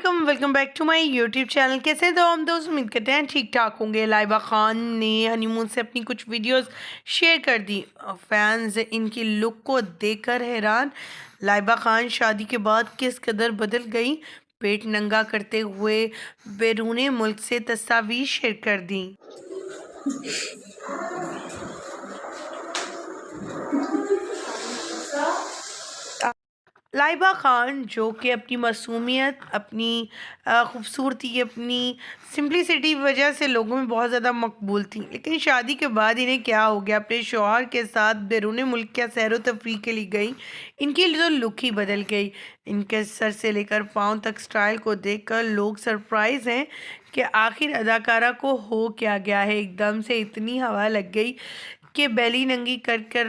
वालेकुम, welcome back to my YouTube channel. कैसे हैं तो हम दोस्त, उम्मीद करते हैं ठीक ठाक होंगे। लाइबा खान ने हनीमून से अपनी कुछ वीडियोस शेयर कर दी। फैंस इनकी लुक को देखकर हैरान। लाइबा खान शादी के बाद किस कदर बदल गई, पेट नंगा करते हुए बैरून मुल्क से तस्वीर शेयर कर दी। लाइबा खान जो कि अपनी मासूमियत, अपनी खूबसूरती, अपनी सिंपलिसिटी की वजह से लोगों में बहुत ज़्यादा मकबूल थी, लेकिन शादी के बाद इन्हें क्या हो गया, अपने शौहर के साथ बैरून मुल्क क्या सैर व तफरीह के लिए गई। इनकी तो लुक ही बदल गई। इनके सर से लेकर पाँव तक स्टाइल को देखकर लोग सरप्राइज हैं कि आखिर अदाकारा को हो क्या गया है। एकदम से इतनी हवा लग गई कि बेली नंगी कर कर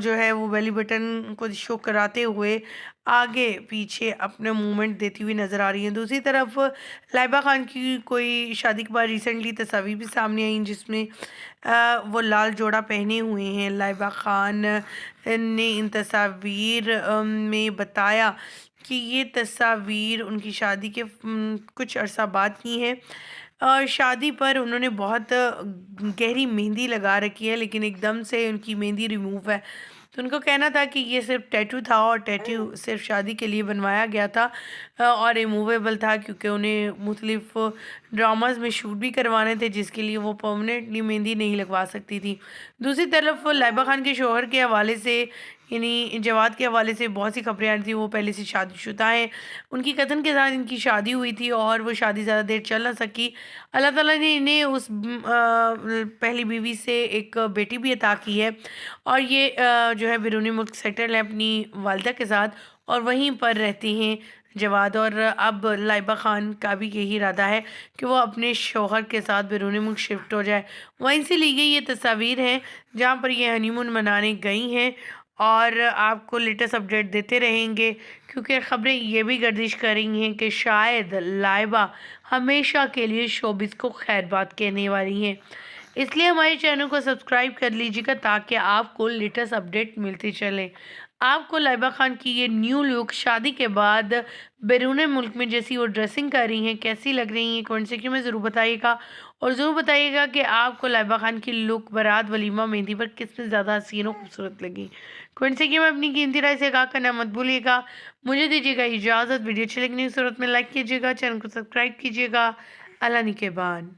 जो है वो बेली बटन को शो कराते हुए आगे पीछे अपने मूवमेंट देती हुई नज़र आ रही हैं। दूसरी तरफ लाइबा खान की कोई शादी के बाद रिसेंटली तस्वीर भी सामने आई जिसमें वो लाल जोड़ा पहने हुए हैं। लाइबा खान ने इन तस्वीर में बताया कि ये तस्वीर उनकी शादी के कुछ अरसा बाद की है। शादी पर उन्होंने बहुत गहरी मेहंदी लगा रखी है, लेकिन एकदम से उनकी मेहंदी रिमूव है। तो उनको कहना था कि ये सिर्फ टैटू था और टैटू सिर्फ शादी के लिए बनवाया गया था और रिमूवेबल था, क्योंकि उन्हें मुख्तलिफ ड्रामाज में शूट भी करवाने थे जिसके लिए वो परमानेंटली मेहंदी नहीं लगवा सकती थी। दूसरी तरफ लाइबा खान के शौहर के हवाले से, यानी जवाद के हवाले से बहुत सी खबरें आ रही थी। वो पहले से शादीशुदा हैं, उनकी कज़न के साथ इनकी शादी हुई थी और वो शादी ज़्यादा देर चल ना सकी। अल्लाह ताला ने इन्हें उस पहली बीवी से एक बेटी भी अता की है और ये जो है बैरून मुल्क सेटल है अपनी वालिदा के साथ और वहीं पर रहती हैं जवाद। और अब लाइबा खान का भी यही इरादा है कि वो अपने शौहर के साथ बैरून मुल्क शिफ्ट हो जाए। वहीं से ली गई ये तस्वीर हैं जहाँ पर ये हनीमून मनाने गई हैं और आपको लेटेस्ट अपडेट देते रहेंगे, क्योंकि ख़बरें ये भी गर्दिश कर रही हैं कि शायद लाइबा हमेशा के लिए शोबिस को खैर बात कहने वाली हैं। इसलिए हमारे चैनल को सब्सक्राइब कर लीजिएगा ताकि आपको लेटेस्ट अपडेट मिलती चले। आपको लाइबा खान की ये न्यू लुक शादी के बाद बैरून मुल्क में जैसी वो ड्रेसिंग कर रही हैं कैसी लग रही हैं, कमेंट सेक्शन में ज़रूर बताइएगा। और ज़रूर बताइएगा कि आपको लाइबा खान की लुक बारात वलीमा मेहंदी पर किसमें ज़्यादा हसीन और खूबसूरत लगी। कमेंट सेक्शन में अपनी कीमती राय से आगाह करना मत भूलिएगा। मुझे दीजिएगा इजाज़त। वीडियो अच्छी लगने की सूरत में लाइक कीजिएगा, चैनल को सब्सक्राइब कीजिएगा। अल्लाह निगहबान।